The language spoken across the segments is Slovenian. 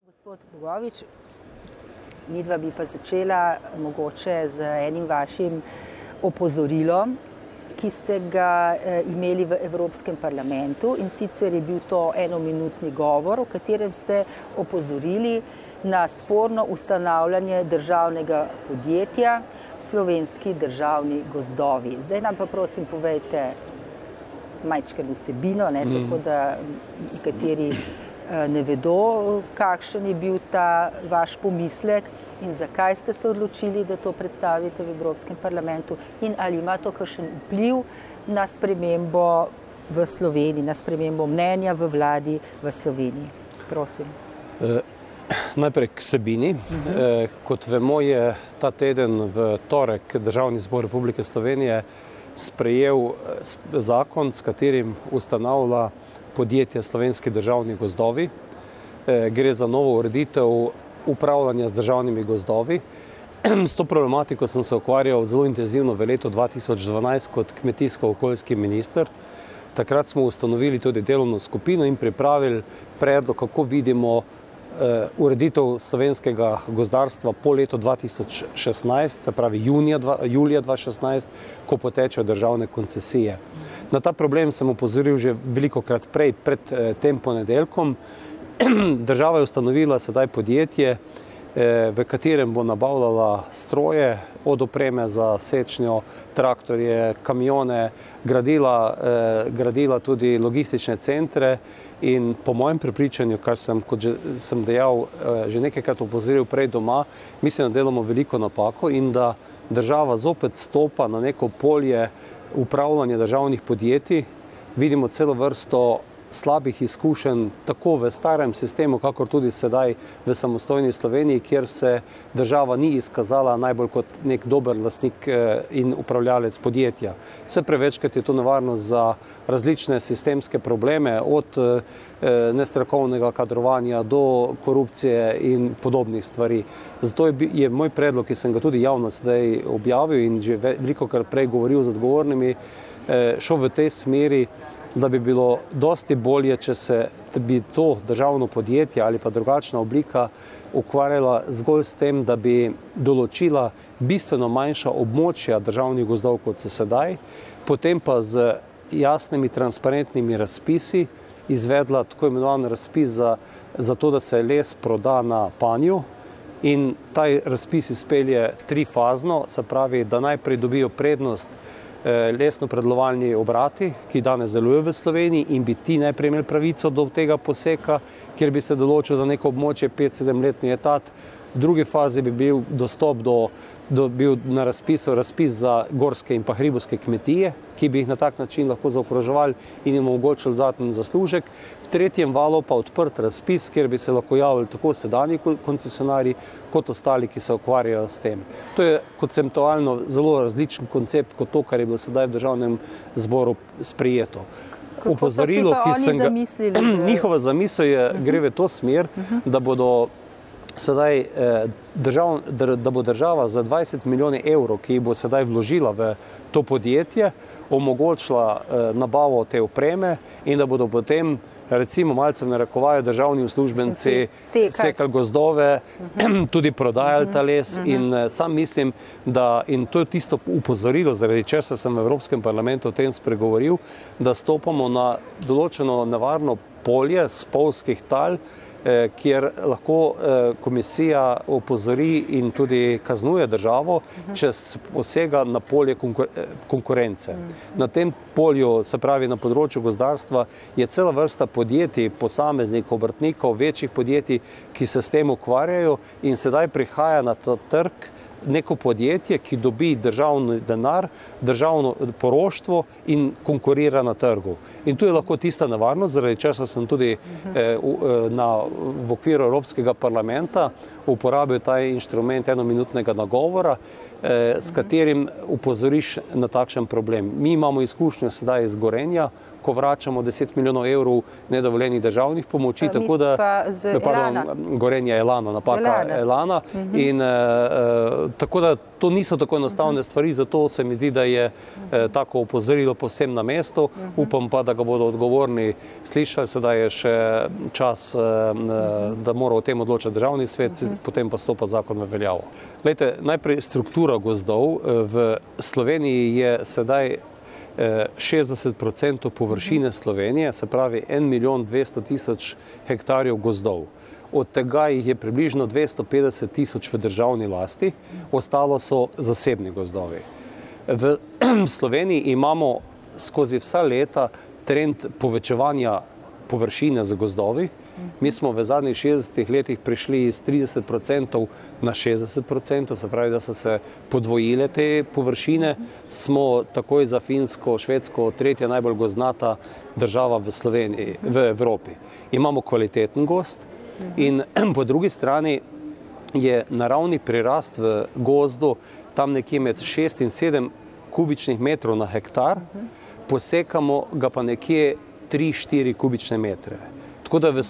Gospod Bogovič, midva bi pa začela mogoče z enim vašim opozorilom, ki ste ga imeli v Evropskem parlamentu, in sicer je bil to enominutni govor, v katerem ste opozorili na sporno ustanavljanje državnega podjetja Slovenski državni gozdovi. Zdaj nam pa prosim povejte majčkeno vsebino, tako da nekateri ne vedo, kakšen je bil ta vaš pomislek in zakaj ste se odločili, da to predstavite v Evropskem parlamentu, in ali ima to kakšen vpliv na spremembo v Sloveniji, na spremembo mnenja v vladi v Sloveniji. Prosim. Najprej k vsebini. Kot vemo, je ta teden v torek Državni zbor Republike Slovenije sprejel zakon, s katerim ustanavlja podjetje Slovenski državni gozdovi. Gre za novo ureditev upravljanja z državnimi gozdovi. S to problematiko sem se ukvarjal zelo intenzivno v letu 2012 kot kmetijsko-okoljski minister. Takrat smo ustanovili tudi delovno skupino in pripravili predlog, kako vidimo ureditev slovenskega gozdarstva po letu 2016, se pravi julija 2016, ko potečejo državne koncesije. Na ta problem sem opozoril že velikokrat prej, pred tem ponedeljkom. Država je ustanovila sedaj podjetje, v katerem bo nabavljala stroje, od opreme za sečnjo, traktorje, kamione, gradila tudi logistične centre. In po mojem prepričanju, kar sem, kot sem dejal, že nekajkrat opozoril prej doma, mislim, da delamo veliko napako in da država zopet stopa na neko polje upravljanja državnih podjetij. Vidimo celo vrsto slabih izkušenj tako v starem sistemu, kakor tudi sedaj v samostojni Sloveniji, kjer se država ni izkazala najbolj kot nek dober lastnik in upravljalec podjetja. Vse prevečkrat je to nevarno za različne sistemske probleme, od nestrokovnega kadrovanja do korupcije in podobnih stvari. Zato je moj predlog, ki sem ga tudi javno sedaj objavil in že velikokrat prej govoril z odgovornimi, šel v tej smeri, da bi bilo dosti bolje, če se bi to državno podjetje ali pa drugačna oblika ukvarjala zgolj s tem, da bi določila bistveno manjša območja državnih gozdov, kot so sedaj, potem pa z jasnimi, transparentnimi razpisi izvedla tako imenovan razpis za to, da se les proda na panju, in ta razpis izpelje trifazno, se pravi, da najprej dobijo prednost lesno-predelovalni obrati, ki danes delujejo v Sloveniji, in bi ti najprej imeli pravico do tega poseka, kjer bi se določil za neko območje 5-7-letni etat. V drugi fazi bi bil dostop bil na razpis za gorske in pa hribovske kmetije, ki bi jih na tak način lahko zaokroževali in jim omogočili dodaten zaslužek. V tretjem valu pa odprt razpis, kjer bi se lahko javili tako sedanji koncesionarji kot ostali, ki se ukvarjajo s tem. To je konceptualno zelo različen koncept kot to, kar je bilo sedaj v Državnem zboru sprejeto. Kako so si pa oni zamislili? Njihova zamisel gre v to smer, da bodo sedaj da bo država za 20 milijonov evrov, ki jih bo sedaj vložila v to podjetje, omogočila nabavo te opreme in da bodo potem, recimo malce v narekovaju, državni uslužbenci sekali gozdove, tudi prodajali ta les. In sam mislim, da, in to je tisto upozorilo, zaradi česa sem v Evropskem parlamentu o tem spregovoril, da stopamo na določeno nevarno polje spolzkih tal, kjer lahko komisija opozori in tudi kaznuje državo, če posega na polje konkurence. Na tem polju, se pravi na področju gozdarstva, je cela vrsta podjetij, posameznikov, obrtnikov, večjih podjetij, ki se s tem ukvarjajo, in sedaj prihaja na ta trg neko podjetje, ki dobi državni denar, državno poroštvo in konkurira na trgu. In tu je lahko tista nevarnost, zaradi česa sem tudi v okviru Evropskega parlamenta uporabil ta inštrument enominutnega nagovora, s katerim upozoriš na takšen problem. Mi imamo izkušnjo sedaj iz Gorenja, ko vračamo 10 milijonov evrov nedovoljenih državnih pomoči, tako da, Gorenja Elana, napaka Elana, in tako da to niso tako enostavne stvari, zato se mi zdi, da je tako opozorilo povsem na mestu. Upam pa, da ga bodo odgovorni slišali, sedaj je še čas, da mora o tem odločati državni svet, potem pa stopa zakon v veljavo. Glejte, najprej struktura gozdov. V Sloveniji je sedaj 60% površine Slovenije, se pravi 1.200.000 hektarjev gozdov. Od tega jih je približno 250.000 v državni lasti, ostalo so zasebni gozdovi. V Sloveniji imamo skozi vsa leta trend povečevanja površine z gozdovi. Mi smo v zadnjih 60 letih prišli iz 30% na 60%, se pravi, da so se podvojile te površine. Smo takoj za Finsko, Švedsko tretja najbolj gozdnata država v Sloveniji, v Evropi. Imamo kvaliteten gozd in po drugi strani je naravni prirast v gozdu tam nekje med 6 in 7 kubičnih metrov na hektar, posekamo ga pa nekje 3-4 kubične metre. Tako da v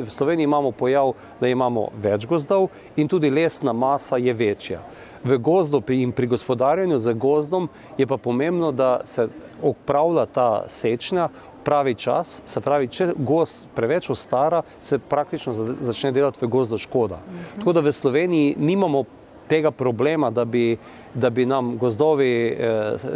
Sloveniji imamo pojav, da imamo več gozdov in tudi lesna masa je večja. V gozdu in pri gospodarjenju z gozdom je pa pomembno, da se opravlja ta sečnja pravi čas, se pravi, če gozd preveč ostara, se praktično začne delati v gozdu škoda. Tako da v Sloveniji nimamo tega problema, da bi nam gozdovi,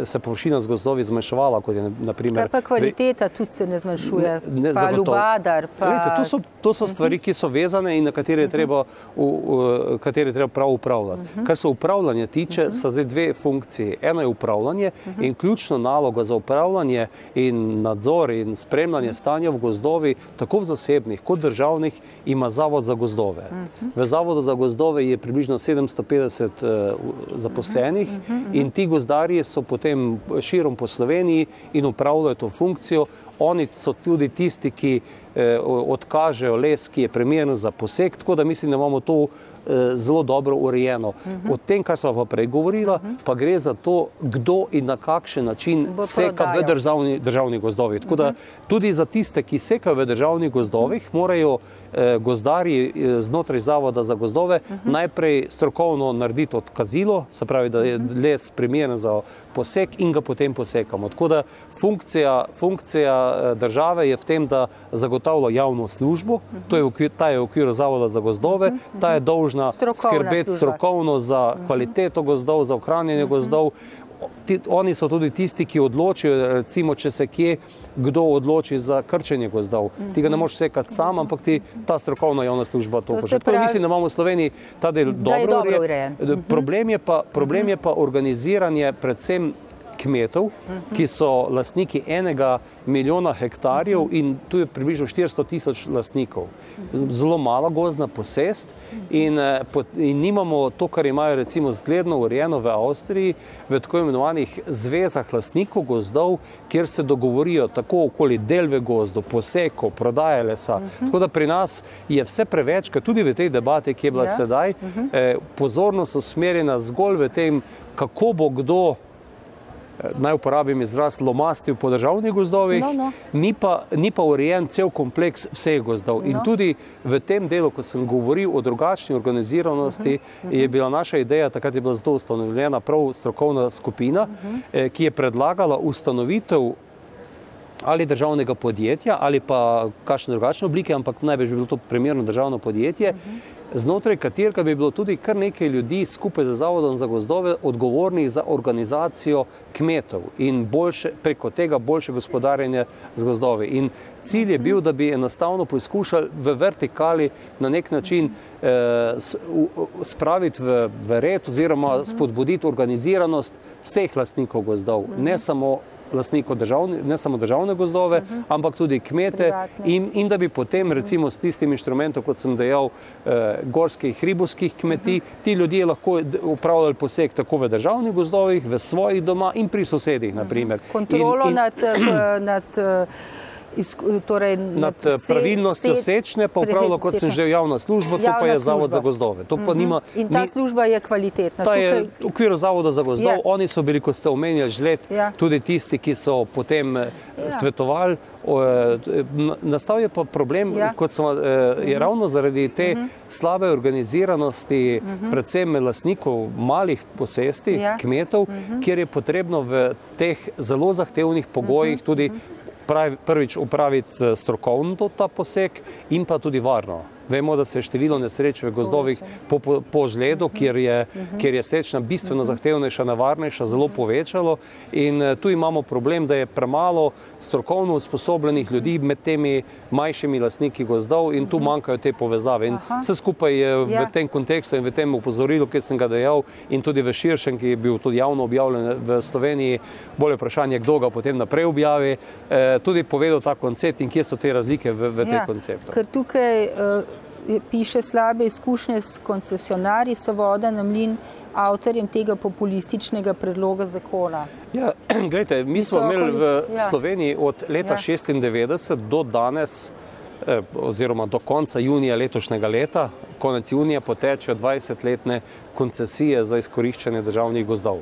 se površina z gozdovi zmanjševala, kot je naprimer... Kaj pa kvaliteta tudi se ne zmanjšuje, pa lubadar, pa... To so stvari, ki so vezane in na katere je treba prav upravljati. Kar se upravljanja tiče, so zdaj dve funkciji. Eno je upravljanje in ključno naloga za upravljanje in nadzor in spremljanje stanja v gozdovi, tako v zasebnih kot državnih, ima Zavod za gozdove. V Zavodu za gozdove je približno 750 zaposlenih, in ti gozdarji so potem širom po Sloveniji in upravljajo to funkcijo. Oni so tudi tisti, ki odkažejo les, ki je primeren za posek, tako da mislim, da imamo to zelo dobro urejeno. O tem, kar smo pa prej govorila, pa gre za to, kdo in na kakšen način seka v državnih gozdovih. Tako da tudi za tiste, ki sekajo v državnih gozdovih, morajo gozdarji znotraj Zavoda za gozdove najprej strokovno narediti odkazilo, se pravi, da je les primeren za posek in ga potem posekamo. Tako da funkcija države je v tem, da zagotavlja javno službo, ta je v okviru Zavoda za gozdove, ta je dolžna skrbeti strokovno za kvaliteto gozdov, za ohranjanje gozdov. Oni so tudi tisti, ki odločijo, recimo, če se kje kdo odloči za krčenje gozdov. Ti ga ne moreš sekati sam, ampak ti ta strokovna javna služba to počne. Tako mislim, da imamo v Sloveniji ta del dobro urejen. Problem je pa organiziranje predvsem kmetov, ki so lastniki 1 milijona hektarjev in tu je približno 400.000 lastnikov. Zelo mala gozdna posest in nimamo to, kar imajo recimo zgledno urejeno v Avstriji, v tako imenovanih zvezah lastnikov gozdov, kjer se dogovorijo tako okoli del v gozdu, posekov, prodaje lesa. Tako da pri nas je vse preveč, ker tudi v tej debati, ki je bila sedaj, pozornost usmerjena zgolj v tem, kako bo kdo, naj uporabim izraz, lomastil po državnih gozdovih, ni pa urejen cel kompleks vseh gozdov. In tudi v tem delu, ko sem govoril o drugačni organiziranosti, je bila naša ideja, takrat je bila zato ustanovljena prav strokovna skupina, ki je predlagala ustanovitev ali državnega podjetja, ali pa kakšne drugačne oblike, ampak najbrž bi bilo to primerno državno podjetje, znotraj katerega bi bilo tudi kar nekaj ljudi skupaj z Zavodom za gozdove odgovornih za organizacijo kmetov in preko tega boljše gospodarjenje z gozdovi. In cilj je bil, da bi enostavno poskušali v vertikali na nek način spraviti v red oziroma spodbuditi organiziranost vseh lastnikov gozdov, ne samo državne gozdove, ampak tudi kmete in da bi potem recimo s tistim inštrumentom, kot sem dejal, gorskih, hribovskih kmetij, ti ljudje lahko upravljali posek tako v državnih gozdovih, v svojih doma in pri sosedih, naprimer. Kontrolo nad torej nad pravilnostjo sečne pa upravlja, kot sem že javna služba, to pa je Zavod za gozdove. To pa nima, in ta služba je kvalitetna. Ta je v okviru Zavoda za gozdov, oni so bili, kot ste omenjali, žled, tudi tisti, ki so potem svetovali. Nastal je pa problem, kot je ravno zaradi te slabe organiziranosti, predvsem lastnikov malih posesti, kmetov, kjer je potrebno v teh zelo zahtevnih pogojih tudi prvič upraviti strokovno ta poseg in pa tudi varno. Vemo, da se je število nesreč v gozdovih po žledu, kjer je sečna bistveno zahtevnejša, nevarnejša, zelo povečalo in tu imamo problem, da je premalo strokovno usposobljenih ljudi med temi manjšimi lastniki gozdov in tu manjkajo te povezave. In vse skupaj je v tem kontekstu in v tem opozorilu, ki sem ga dejal in tudi v širšem, ki je bil tudi javno objavljen v Sloveniji, bolje vprašanje, kdo ga potem naprej objavi, tudi povedal ta koncept in kje so te razlike v tem konceptu. Ker tukaj piše slabe izkušnje s koncesionarji, so voda na mlin avtorjem tega populističnega predloga zakona. Ja, gledajte, mi smo imeli v Sloveniji od leta 1996 do danes, oziroma do konca junija letošnjega leta, konec junija potečejo 20-letne koncesije za izkoriščanje državnih gozdov.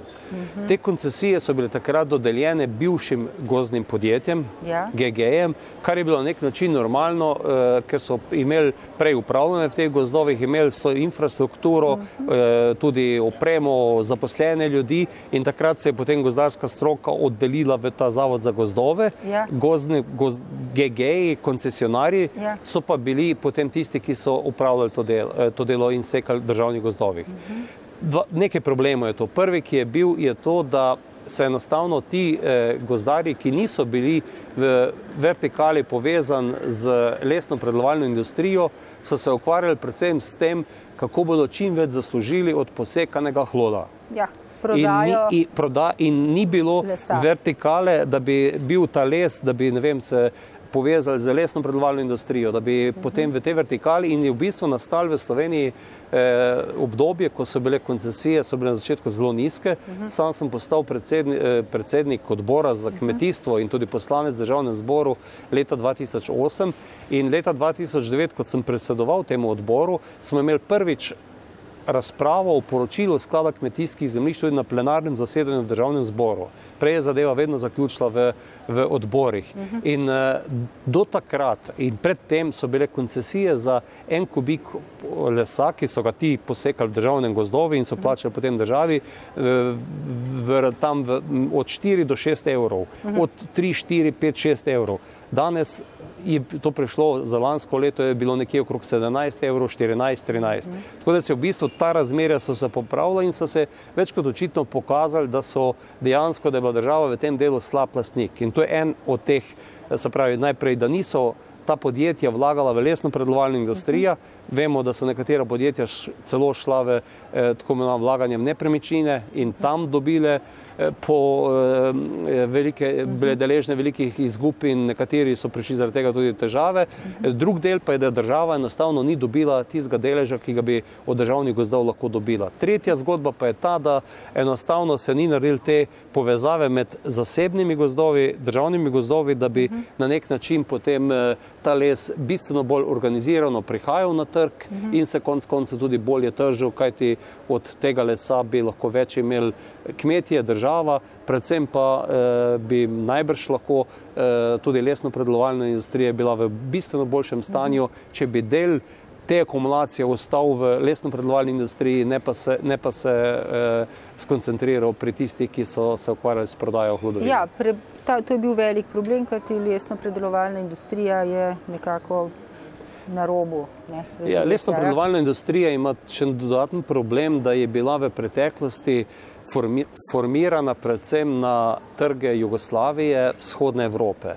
Te koncesije so bile takrat dodeljene bivšim gozdnim podjetjem, GGE-jem, kar je bilo na nek način normalno, ker so imeli prej upravljanje v teh gozdovih, imeli so infrastrukturo, tudi opremo, zaposlene ljudi in takrat se je potem gozdarska stroka oddelila v ta Zavod za gozdove. GGE-ji, koncesionarji so pa bili potem tisti, ki so upravljali to delo in sekali državnih gozdovih. Nekaj problemov je to. Prvi, ki je bil, je to, da se enostavno ti gozdarji, ki niso bili v vertikali povezani z lesno-predelovalno industrijo, so se ukvarjali predvsem s tem, kako bodo čim več zaslužili od posekanega hloda. In ni bilo vertikale, da bi bil ta les, da bi, ne vem, se povezali z lesno-predelovalno industrijo, da bi potem v tej vertikali in je v bistvu nastalo v Sloveniji obdobje, ko so bile koncesije, so bile na začetku zelo nizke. Sam sem postal predsednik odbora za kmetijstvo in tudi poslanec v Državnem zboru leta 2008 in leta 2009, kot sem predsedoval temu odboru, smo imeli prvič razpravo o poročilu Sklada kmetijskih zemljišč tudi na plenarnem zasedanju v Državnem zboru. Prej je zadeva vedno zaključila v odborih. In do takrat in predtem so bile koncesije za en kubik lesa, ki so ga ti posekali v državnem gozdovi in so plačali potem državi, tam od 4 do 6 evrov, od 3, 4, 5, 6 evrov. Danes je to prišlo, za lansko leto je bilo nekje okrog 17 evrov, 14, 13. Tako da se v bistvu ta razmerja so se popravila in so se več kot očitno pokazali, da so dejansko, da je bila država v tem delu slab lastnik. In to je en od teh, se pravi, najprej, da niso ta podjetja vlagala v lesno-predelovalno industrijo. Vemo, da so nekatera podjetja celo šla v tako imenovano vlaganje v nepremičnine in tam dobile bile deležne velikih izgub in nekateri so prišli zaradi tega tudi težave. Drug del pa je, da država enostavno ni dobila tistega deleža, ki ga bi od državnih gozdov lahko dobila. Tretja zgodba pa je ta, da enostavno se ni naredil te povezave med zasebnimi gozdovi, državnimi gozdovi, da bi na nek način potem ta les bistveno bolj organizirano prihajal na trg in se konec koncev tudi bolje tržil, kajti od tega lesa bi lahko več imeli kmetje, država, predvsem pa bi najbrž lahko tudi lesno-predelovalna industrija bila v bistveno boljšem stanju, če bi del te akumulacije ostal v lesno-predelovalni industriji, ne pa se skoncentriral pri tistih, ki so se ukvarjali s prodajo hlodovin. Ja, to je bil velik problem, kajti lesno-predelovalna industrija je nekako na robu. Lesno-predelovalna industrija ima še dodaten problem, da je bila v preteklosti formirana predvsem na trge Jugoslavije, vzhodne Evrope.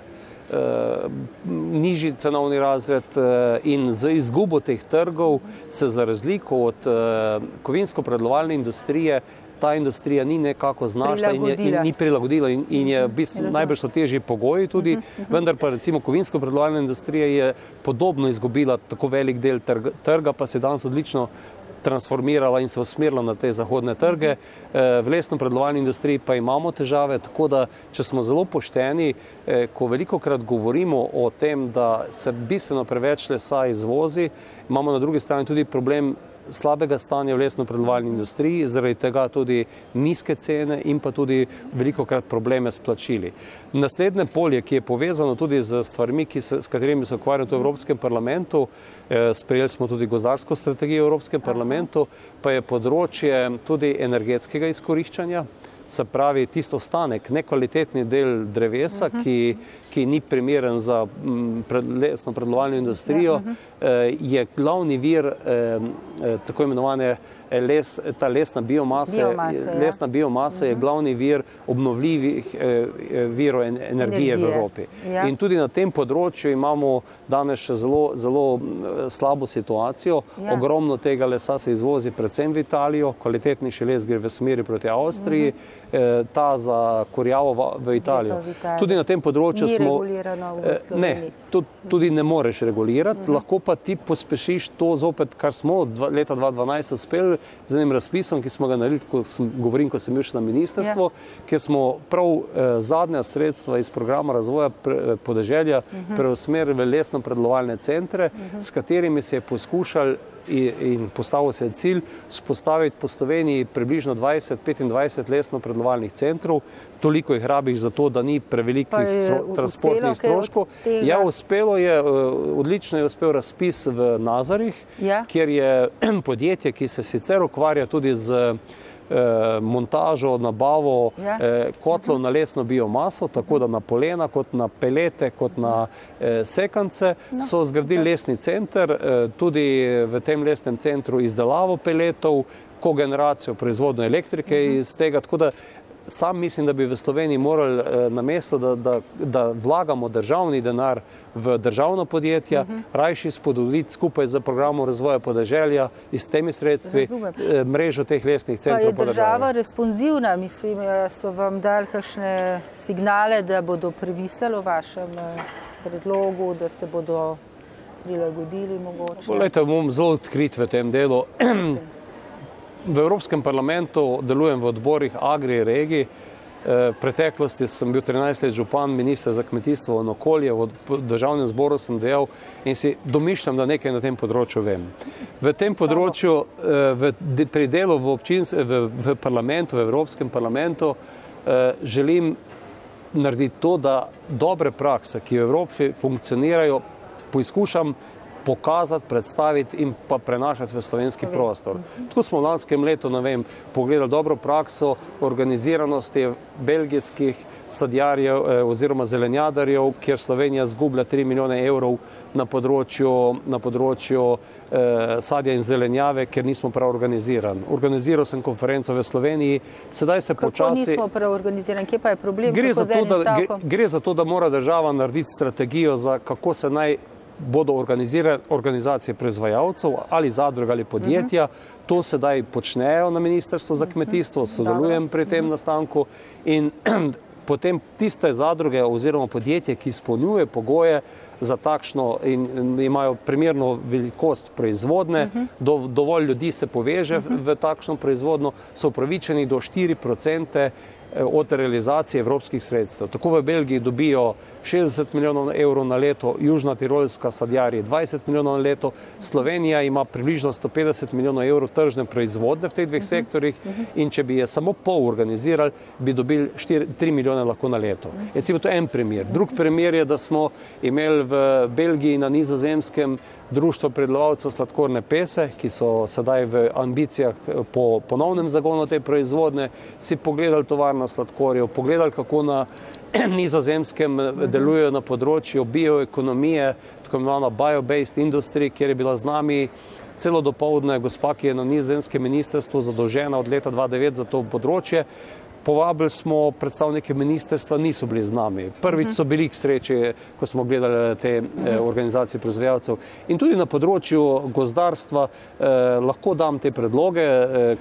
Nižji cenovni razred in z izgubo teh trgov se za razliko od kovinsko-predelovalne industrije ta industrija ni nekako znašla in ni prilagodila in je v bistvu najbrž so težji pogoji tudi, vendar pa recimo kovinsko-predelovalna industrija je podobno izgubila tako velik del trga, pa se danes odlično transformirala in se usmerila na te zahodne trge. V lesno-predelovalni industriji pa imamo težave, tako da, če smo zelo pošteni, ko velikokrat govorimo o tem, da se bistveno preveč lesa izvozi, imamo na drugi strani tudi problem slabega stanja v lesno-predelovalni industriji, zaradi tega tudi nizke cene in pa tudi velikokrat probleme s plačili. Naslednje polje, ki je povezano tudi z stvarmi, s katerimi se ukvarjamo v Evropskem parlamentu, sprejeli smo tudi gozdarsko strategijo v Evropskem parlamentu, pa je področje tudi energetskega izkoriščanja, se pravi tisto ostanek, nekvalitetni del drevesa, ki ni primeren za lesno-predelovalno industrijo, je glavni vir tako imenovane ta lesna biomasa je glavni vir obnovljivih virov energije v Evropi. In tudi na tem področju imamo danes še zelo slabo situacijo. Ogromno tega lesa se izvozi predvsem v Italijo, kvalitetnejši les gre v smeri proti Avstriji, ta za kurjavo v Italijo. Tudi na tem področju smo... Ne, tudi ne moreš regulirati, lahko pa ti pospešiš to zopet, kar smo leta 2012 uspeli z enim razpisom, ki smo ga naredili, ko sem bil še na ministrstvo, kjer smo prav zadnja sredstva iz programa razvoja podeželja preusmerili v lesno-predelovalne centre, s katerimi se je poskušal in postavil se je cilj vzpostaviti po Sloveniji približno 20-25 lesno-predelovalnih centrov. Toliko jih rabiš za to, da ni prevelikih transportnih stroškov. Ja, uspelo je, odlično je uspel razpis v Nazarih, kjer je podjetje, ki se sicer ukvarja tudi z montažo, nabavo kotlov na lesno biomaso, tako da na polena, kot na pelete, kot na sekance, so zgradili lesni center, tudi v tem lesnem centru izdelavo peletov, kogeneracijo proizvodnjo elektrike iz tega, tako da sam mislim, da bi v Sloveniji morali namesto, da vlagamo državni denar v državna podjetja, rajši spodbuditi skupaj z programom razvoja podeželja in s temi sredstvi mrežo teh lesnih centrov podeželja. Pa je država responsivna, mislim, so vam dali kakšne signale, da bodo premislili o vašem predlogu, da se bodo prilagodili mogoče? Poglejte, bom zelo odkrit v tem delu. V Evropskem parlamentu delujem v odborih Agri regij. V preteklosti sem bil 13 let župan, minister za kmetijstvo in okolje, v državnem zboru sem dejal in si domišljam, da nekaj na tem področju vem. V tem področju, pri delu v parlamentu, v Evropskem parlamentu, želim narediti to, da dobre prakse, ki v Evropi funkcionirajo, poizkušam pokazati, predstaviti in pa prenašati v slovenski prostor. Tako smo v lanskem letu, ne vem, pogledali dobro prakso organiziranosti belgijskih sadjarjev oziroma zelenjadarjev, kjer Slovenija zgublja 3 milijone evrov na področju sadja in zelenjave, ker nismo prav organizirani. Organiziral sem konferenco v Sloveniji, sedaj se počasi... Kako nismo prav organizirani? Kje pa je problem? Gre za to, da mora država narediti strategijo za kako se naj bodo organizacije proizvajalcev ali zadruge ali podjetja. To sedaj počnejo na Ministrstvu za kmetijstvo, sodelujem pri tem nastanku in potem tiste zadruge oziroma podjetje, ki izpolnjuje pogoje za takšno in imajo primerno velikost proizvodne, dovolj ljudi se poveže v takšno proizvodno, so upravičeni do 4% od realizacije evropskih sredstev. Tako v Belgiji dobijo 60 milijonov evrov na leto, Južna Tirolska sadjarji 20 milijonov na leto, Slovenija ima približno 150 milijonov evrov tržne proizvodne v teh dveh sektorjih in če bi je samo pol organizirali, bi dobili 3 milijone lahko na leto. Recimo to je en primer. Drug primer je, da smo imeli v Belgiji na Nizozemskem društvo predelovalcev sladkorne pese, ki so sedaj v ambicijah po ponovnem zagonu te proizvodne, si pogledali tovarno sladkorjev, pogledali, kako na Nizozemskem delujejo na področju bioekonomije, tako imenovana bio-based industry, kjer je bila z nami celo dopoldne gospa, ki je na Nizozemskem ministrstvu zadolžena od leta 2009 za to področje. povabili smo predstavnike ministrstva, niso bili z nami. Prvič so bili k sreči, ko smo gledali te organizacije proizvajalcev. In tudi na področju gozdarstva lahko dam te predloge,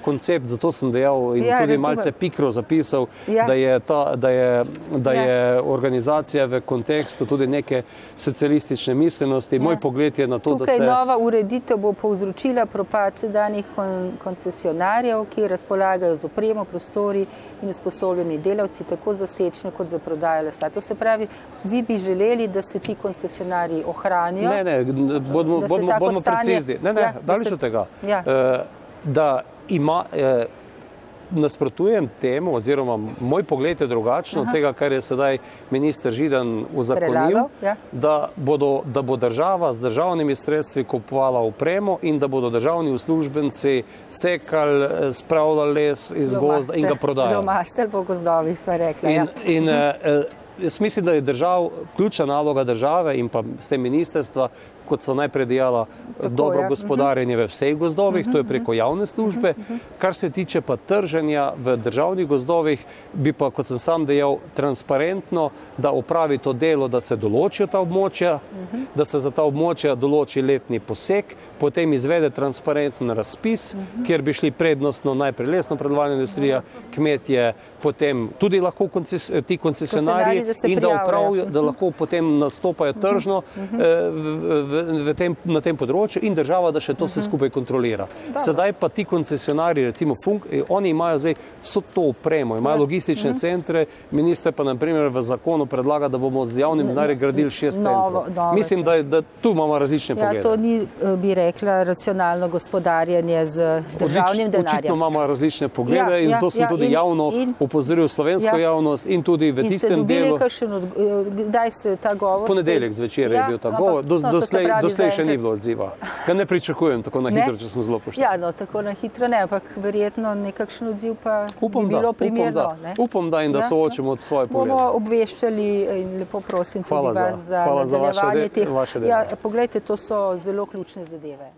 koncept, zato sem dejal in tudi malce pikro zapisal, da je organizacija v kontekstu tudi neke socialistične miselnosti. Moj pogled je na to, da se... Tukaj nova ureditev bo povzročila propad sedanjih koncesionarjev, ki razpolagajo z opremo, prostori in usposobljeni delavci, tako za sečnje kot za prodajo lesa. To se pravi, vi bi želeli, da se ti koncesionarji ohranijo? Ne, bodimo precizni. Ne, daleč od tega. Da ima... Nasprotujem temu, oziroma moj pogled je drugačen od tega, kar je sedaj minister Židan uzakonil, da bo država z državnimi sredstvi kupovala opremo in da bodo državni uslužbenci sekali, spravljali les iz gozda in ga prodajali. Domaster po gozdovih, sva rekla. Jaz mislim, da je ključna naloga države in pa s tem ministrstva, kot so najprej dejala, dobro gospodarjenje v vseh gozdovih, to je preko javne službe. Kar se tiče pa trženja v državnih gozdovih, bi pa, kot sem sam dejal, transparentno, da opravi to delo, da se določijo ta območja, da se za ta območja določi letni posek, potem izvede transparenten razpis, kjer bi šli prednostno najprej lesno-predelovalna industrija, kmetje, potem tudi lahko ti koncesionarji in da lahko potem nastopajo tržno na tem področju in država, da še to vse skupaj kontrolira. Sedaj pa ti koncesionarji, recimo, oni imajo zdaj vso to opremo, imajo logistične centre, minister pa naprimer v zakonu predlaga, da bomo z javnim denarjem gradili 6 centrov. Mislim, da tu imamo različne poglede. Ja, to ni, bi rekla, racionalno gospodarjenje z državnim denarjem. Očitno imamo različne poglede in zato sem tudi javno opozoril slovensko javnost in tudi v tistem delu. Kdaj ste ta govor? Ponedeljek zvečer je bil ta govor. Doslej še ni bilo odziva. Ga ne pričakujem tako na hitro, če sem zelo pošten. Ja, no, tako na hitro ne, ampak verjetno nekakšen odziv pa bi bilo primerno. Upam, da in da soočimo tvoje poglede. Bomo obveščali in lepo prosim tudi vas za nadaljevanje teh. Poglejte, to so zelo ključne zadeve.